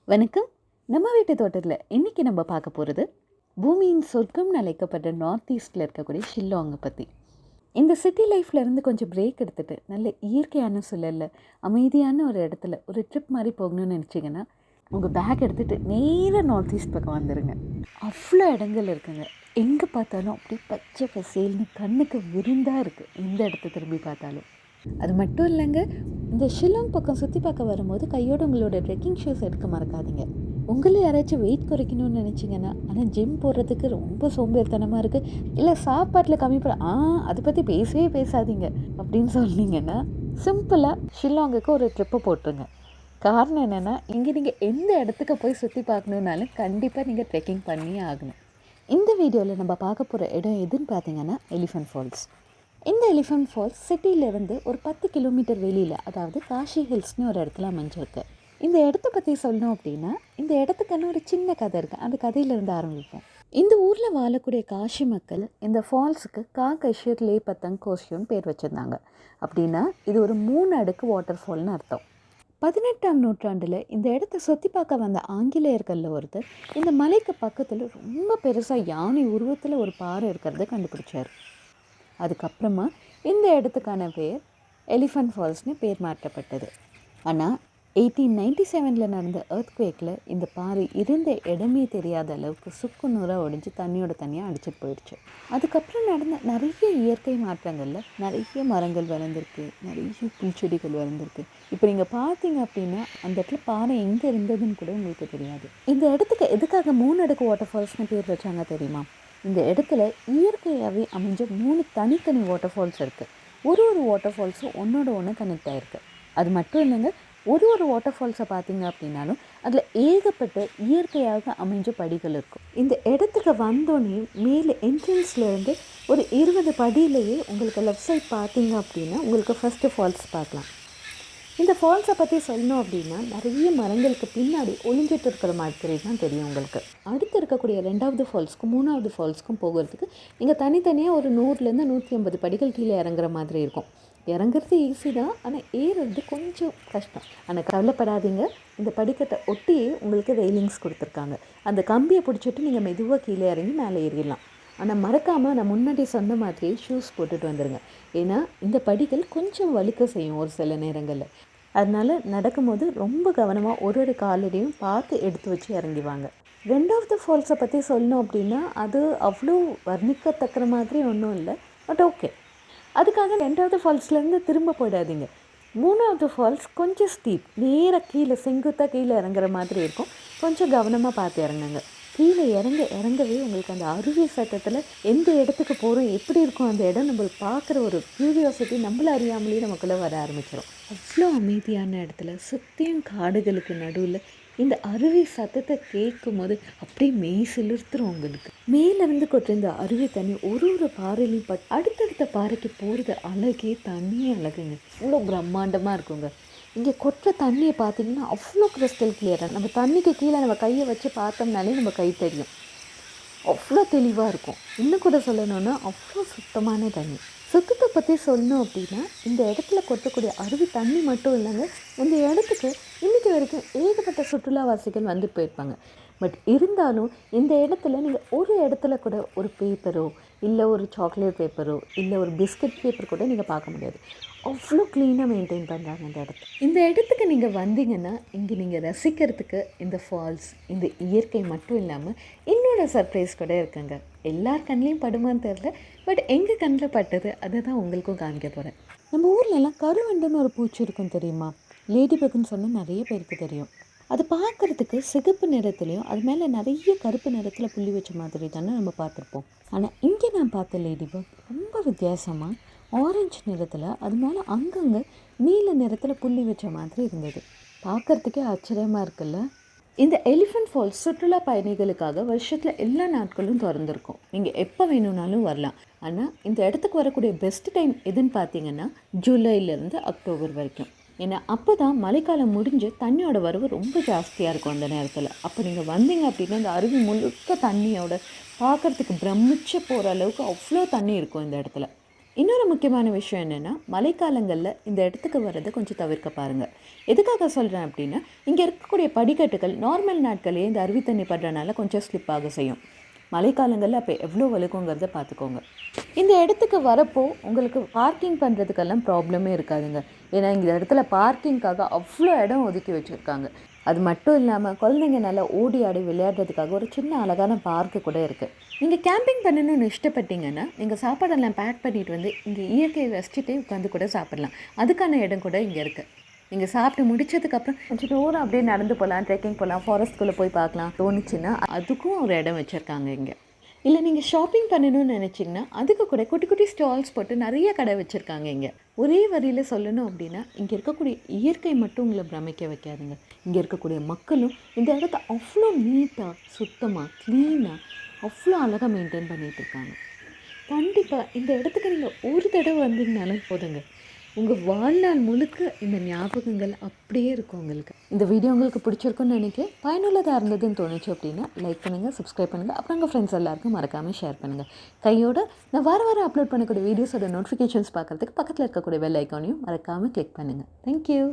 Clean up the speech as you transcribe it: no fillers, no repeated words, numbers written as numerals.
வணக்கம். நம்ம வீட்டு தோட்டத்தில் இன்றைக்கி நம்ம பார்க்க போகிறது பூமியின் சொர்க்கம்னு அழைக்கப்பட்ட நார்த் ஈஸ்டில் இருக்கக்கூடிய ஷில்லாங்கை பற்றி. இந்த சிட்டி லைஃப்லேருந்து கொஞ்சம் பிரேக் எடுத்துகிட்டு நல்ல இயற்கையான சூழலில் அமைதியான ஒரு இடத்துல ஒரு ட்ரிப் மாதிரி போகணும்னு நினச்சிங்கன்னா உங்கள் பேக் எடுத்துகிட்டு நேராக நார்த் ஈஸ்ட் பக்கம் வந்துடுங்க. அவ்வளோ இடங்கள் இருக்குங்க. எங்கே பார்த்தாலும் அப்படி பச்சை பசேல்னு கண்ணுக்கு விருந்தாக இருக்குது. எந்த இடத்த திரும்பி பார்த்தாலும். அது மட்டும் இல்லைங்க, இந்த ஷில்லாங் பக்கம் சுற்றி பார்க்க வரும்போது கையோடு உங்களோட ட்ரெக்கிங் ஷூஸ் எடுக்க மறக்காதீங்க. உங்களை யாராச்சும் வெயிட் குறைக்கணும்னு நினச்சிங்கன்னா, ஆனால் ஜிம் போடுறதுக்கு ரொம்ப சோம்பேறித்தனமாக இருக்குது, இல்லை சாப்பாட்டில் கம்மி அதை பற்றி பேசவே பேசாதீங்க அப்படின்னு சொன்னீங்கன்னா சிம்பிளாக ஷில்லாங்குக்கு ஒரு ட்ரிப்பை போட்டுருங்க. காரணம் என்னென்னா, இங்கே நீங்கள் எந்த இடத்துக்கு போய் சுற்றி பார்க்கணுன்னாலும் கண்டிப்பாக நீங்கள் ட்ரெக்கிங் பண்ணியே ஆகணும். இந்த வீடியோவில் நம்ம பார்க்க போகிற இடம் எதுன்னு பார்த்தீங்கன்னா எலிஃபண்ட் ஃபால்ஸ். இந்த எலிஃபண்ட் ஃபால்ஸ் சிட்டியிலேருந்து ஒரு 10 கிலோமீட்டர் வெளியில், அதாவது காஷி ஹில்ஸ்னு ஒரு இடத்துல அமைஞ்சிருக்கு. இந்த இடத்த பற்றி சொல்லணும் அப்படின்னா, இந்த இடத்துக்குன்னு ஒரு சின்ன கதை இருக்குது. அந்த கதையிலேருந்து ஆரம்பிப்போம். இந்த ஊரில் வாழக்கூடிய காஷி மக்கள் இந்த ஃபால்ஸுக்கு கஷீர் லே பத்தங் கோஷியோன்னு பேர் வச்சுருந்தாங்க. அப்படின்னா இது ஒரு 3 அடுக்கு வாட்டர் ஃபால்னு அர்த்தம். 18ஆம் நூற்றாண்டில் இந்த இடத்த சுற்றி பார்க்க வந்த ஆங்கிலேயர்களில் ஒருத்தர் இந்த மலைக்கு பக்கத்தில் ரொம்ப பெருசாக யானை உருவத்தில் ஒரு பாறை இருக்கிறத கண்டுபிடிச்சார். அதுக்கப்புறமா இந்த இடத்துக்கான பேர் எலிஃபண்ட் ஃபால்ஸ்னு பேர் மாற்றப்பட்டது. ஆனால் 1897 நடந்த எர்த்குவேக்கில் இந்த பாறை இருந்த இடமே தெரியாத அளவுக்கு சுக்கு நூறாக ஒடிஞ்சு தண்ணியோட தண்ணியாக அடிச்சிட்டு போயிடுச்சு. அதுக்கப்புறம் நடந்த நிறைய இயற்கை மாற்றங்களில் நிறைய மரங்கள் வளர்ந்துருக்கு, நிறைய பூச்செடிகள் வளர்ந்துருக்கு. இப்போ நீங்கள் பார்த்தீங்க அப்படின்னா அந்த இடத்துல பாறை எங்கே இருந்ததுன்னு கூட உங்களுக்கு தெரியாது. இந்த இடத்துக்கு எதுக்காக 3 அடுக்கு வாட்டர் ஃபால்ஸ்னு பேர் வச்சாங்க தெரியுமா? இந்த இடத்துல இயற்கையாகவே அமைஞ்ச 3 தனித்தனி வாட்டர் ஃபால்ஸ் இருக்குது. ஒரு வாட்டர் ஃபால்ஸும் ஒன்றோட ஒன்று கனெக்ட் ஆகிருக்கு. அது மட்டும் இல்லைங்க, ஒரு வாட்டர் ஃபால்ஸை பார்த்தீங்க அப்படின்னாலும் அதில் ஏகப்பட்ட இயற்கையாக அமைஞ்ச படிகள் இருக்கும். இந்த இடத்துக்கு வந்தோடனே மேலே என்ட்ரன்ஸ்லேருந்து ஒரு 20 படியிலேயே உங்களுக்கு லெஃப்ட் சைட் பார்த்தீங்க அப்படின்னா உங்களுக்கு ஃபஸ்ட்டு ஃபால்ஸ் பார்க்கலாம். இந்த ஃபால்ஸை பற்றி சொல்லணும் அப்படின்னா நிறைய மரங்களுக்கு பின்னாடி ஒளிஞ்சிட்டு இருக்கிற மாதிரி தான் தெரியும் உங்களுக்கு. அடுத்து இருக்கக்கூடிய 2வது ஃபால்ஸ்க்கும் 3வது ஃபால்ஸ்க்கும் போகிறதுக்கு நீங்கள் தனித்தனியாக ஒரு 100லேருந்து 150 படிகள் கீழே இறங்குற மாதிரி இருக்கும். இறங்குறது ஈஸி தான், ஆனால் ஏறுறது கொஞ்சம் கஷ்டம். ஆனால் கவலைப்படாதீங்க, இந்த படிக்கட்டை ஒட்டியே உங்களுக்கு ரெயிலிங்ஸ் கொடுத்துருக்காங்க. அந்த கம்பியை பிடிச்சிட்டு நீங்கள் மெதுவாக கீழே இறங்கி மேலே ஏறிடலாம். ஆனால் மறக்காமல் நான் முன்னாடி சொன்ன மாதிரியே ஷூஸ் போட்டுட்டு வந்துடுங்க. ஏன்னா இந்த படிகள் கொஞ்சம் வலிக்க செய்யும் ஒரு சில நேரங்களில். அதனால் நடக்கும்போது ரொம்ப கவனமாக ஒரு காலடியும் பார்த்து எடுத்து வச்சு இறங்கிவாங்க. 2வது ஃபால்ஸை பற்றி சொல்லணும் அப்படின்னா அது அவ்வளோ வர்ணிக்கத்தக்கிற மாதிரி ஒன்றும் இல்லை, பட் ஓகே. அதுக்காக 2வது ஃபால்ஸ்லேருந்து திரும்ப போயிடாதீங்க. 3வது ஃபால்ஸ் கொஞ்சம் ஸ்டீப், நேராக கீழே செங்குத்தாக கீழே இறங்குற மாதிரி இருக்கும். கொஞ்சம் கவனமாக பார்த்து இறங்குங்க. கீழே இறங்கவே உங்களுக்கு அந்த அருவி சட்டத்தில் எந்த இடத்துக்கு போகிறோம், எப்படி இருக்கும் அந்த இடம், நம்மளுக்கு பார்க்குற ஒரு க்யூரியாசிட்டி நம்மள அறியாமலேயே நமக்குள்ளே வர ஆரம்பிச்சிடும். அவ்வளோ அமைதியான இடத்துல சுற்றியும் காடுகளுக்கு நடுவில் இந்த அருவி சத்தத்தை கேட்கும் போது அப்படியே மெய் சிலிர்த்துரும் உங்களுக்கு. மேலேருந்து கொட்டுற இந்த அருவி தண்ணி ஒரு பாறையிலையும் அடுத்தடுத்த பாறைக்கு போகிறது அழகே தண்ணியே அழகுங்க. இவ்வளோ பிரம்மாண்டமாக இருக்குங்க. இங்கே கொட்டுற தண்ணியை பார்த்தீங்கன்னா அவ்வளோ கிறிஸ்டல் கிளியராக, நம்ம தண்ணிக்கு கீழே நம்ம கையை வச்சு பார்த்தோம்னாலே நம்ம கை தெரியும். அவ்வளோ தெளிவாக இருக்கும். இன்னும் கூட சொல்லணுன்னா அவ்வளோ சுத்தமான தண்ணி. சுத்தத்தை பற்றி சொல்லணும் அப்படின்னா இந்த இடத்துல கொட்டக்கூடிய அருவி தண்ணி மட்டும் இல்லைங்க, இந்த இடத்துக்கு இன்றைக்கி வரைக்கும் ஏகப்பட்ட சுற்றுலாவாசிகள் வந்து போயிருப்பாங்க. பட் இருந்தாலும் இந்த இடத்துல நீங்கள் ஒரு இடத்துல கூட ஒரு பேப்பரோ இல்லை ஒரு சாக்லேட் பேப்பரோ இல்லை ஒரு பிஸ்கட் பேப்பர் கூட நீங்கள் பார்க்க முடியாது. அவ்வளோ க்ளீனாக மெயின்டைன் பண்ணுறாங்க இந்த இடத்துல. இந்த இடத்துக்கு நீங்கள் வந்தீங்கன்னா இங்கே நீங்கள் ரசிக்கிறதுக்கு இந்த ஃபால்ஸ், இந்த இயற்கை மட்டும் இல்லாமல் இன்னொரு சர்ப்ரைஸ் கூட இருக்குங்க. எல்லார் கண்ணிலையும் படுமான்னு தெரில, பட் எங்கள் கண்ணில் பட்டது அதை தான் உங்களுக்கும் காமிக்க போகிறேன். நம்ம ஊர்லலாம் கருவண்டுன்னு ஒரு பூச்சி இருக்கும் தெரியுமா? லேடி பக்குன்னு சொன்னால் நிறைய பேருக்கு தெரியும். அது பார்க்குறதுக்கு சிகப்பு நிறத்துலையும் அது மேலே நிறைய கருப்பு நிறத்தில் புள்ளி வச்ச மாதிரி தானே நம்ம பார்த்துருப்போம். ஆனால் இங்கே நான் பார்த்த லேடி பக் ரொம்ப வித்தியாசமாக ஆரஞ்சு நிறத்தில், அது மேலே அங்கங்கே நீல நிறத்தில் புள்ளி வச்ச மாதிரி இருந்தது. பார்க்குறதுக்கே ஆச்சரியமாக இருக்குல்ல. இந்த எலிஃபண்ட் ஃபால்ஸ் சுற்றுலா பயணிகளுக்காக வருஷத்தில் எல்லா நாட்களும் திறந்துருக்கும். நீங்கள் எப்போ வேணும்னாலும் வரலாம். ஆனால் இந்த இடத்துக்கு வரக்கூடிய பெஸ்ட் டைம் எதுன்னு பார்த்தீங்கன்னா ஜூலைலேருந்து அக்டோபர் வரைக்கும். ஏன்னா அப்போ தான் மழைக்காலம் முடிஞ்சு தண்ணியோட வரவு ரொம்ப ஜாஸ்தியாக இருக்கும் அந்த நேரத்தில். அப்போ நீங்கள் வந்தீங்க அப்படின்னா இந்த அருவி முழுக்க தண்ணியோட பார்க்குறதுக்கு பிரமிச்சு போகிற அளவுக்கு அவ்வளோ தண்ணி இருக்கும் இந்த இடத்துல. இன்னொரு முக்கியமான விஷயம் என்னென்னா, மழைக்காலங்களில் இந்த இடத்துக்கு வர்றதை கொஞ்சம் தவிர்க்க பாருங்கள். எதுக்காக சொல்கிறேன் அப்படின்னா, இங்கே இருக்கக்கூடிய படிக்கட்டுகள் நார்மல் நாட்களையே இந்த அருவி தண்ணி படுறனால கொஞ்சம் ஸ்லிப் ஆக செய்யும். மழைக்காலங்களில் அப்போ எவ்வளோ வலிக்குங்கிறத பார்த்துக்கோங்க. இந்த இடத்துக்கு வரப்போ உங்களுக்கு பார்க்கிங் பண்ணுறதுக்கெல்லாம் ப்ராப்ளமே இருக்காதுங்க. ஏன்னா இந்த இடத்துல பார்க்கிங்காக அவ்வளோ இடம் ஒதுக்கி வச்சுருக்காங்க. அது மட்டும் இல்லாமல் குழந்தைங்க நல்லா ஓடி ஆடி விளையாடுறதுக்காக ஒரு சின்ன அழகான பார்க்கு கூட இருக்குது. நீங்கள் கேம்பிங் பண்ணணும்னு இஷ்டப்பட்டீங்கன்னா நீங்கள் சாப்பாடெல்லாம் பேக் பண்ணிட்டு வந்து இங்கே இயற்கையை ரசிச்சுட்டே உட்காந்து கூட சாப்பிடலாம். அதுக்கான இடம் கூட இங்கே இருக்குது. நீங்கள் சாப்பிட்டு முடிச்சதுக்கப்புறம் கொஞ்சம் தூரம் அப்படியே நடந்து போகலாம், ட்ரெக்கிங் போகலாம், ஃபாரஸ்ட்குள்ளே போய் பார்க்கலாம் தோணுச்சுன்னா அதுக்கும் ஒரு இடம் வச்சுருக்காங்க இங்கே. இல்லை நீங்கள் ஷாப்பிங் பண்ணணும்னு நினச்சிங்கன்னா அதுக்கு கூட குட்டி குட்டி ஸ்டால்ஸ் போட்டு நிறைய கடை வச்சுருக்காங்க இங்கே. ஒரே வரியில் சொல்லணும் அப்படின்னா, இங்கே இருக்கக்கூடிய இயற்கை மட்டும் உங்களை பிரமிக்க வைக்காதுங்க. இங்கே இருக்கக்கூடிய மக்களும் இந்த இடத்த அவ்வளோ நீட்டாக, சுத்தமாக, க்ளீனாக, அவ்வளோ அழகாக மெயின்டைன் பண்ணிகிட்ருக்காங்க. கண்டிப்பாக இந்த இடத்துக்கு நீங்கள் ஒரு தடவை வந்தீங்கனாலும் போதுங்க, உங்கள் வாழ்நாள் முழுக்க இந்த ஞாபகங்கள் அப்படியே இருக்கும் உங்களுக்கு. இந்த வீடியோ உங்களுக்கு பிடிச்சிருக்குன்னு நினைக்கிறேன். பயனுள்ளதாக இருந்ததுன்னு தோணுச்சு அப்படின்னா லைக் பண்ணுங்கள், சப்ஸ்கிரைப் பண்ணுங்கள், அப்புறம் உங்கள் ஃப்ரெண்ட்ஸ் எல்லாருக்கும் மறக்காமல் ஷேர் பண்ணுங்கள். கையோட நான் வாரம் அப்லோட் பண்ணக்கூடிய வீடியோஸோட நோட்டிஃபிகேஷன்ஸ் பார்க்குறதுக்கு பக்கத்தில் இருக்கக்கூடிய பெல் ஐக்கானையும் மறக்காமல் கிளிக் பண்ணுங்கள். தேங்க்யூ.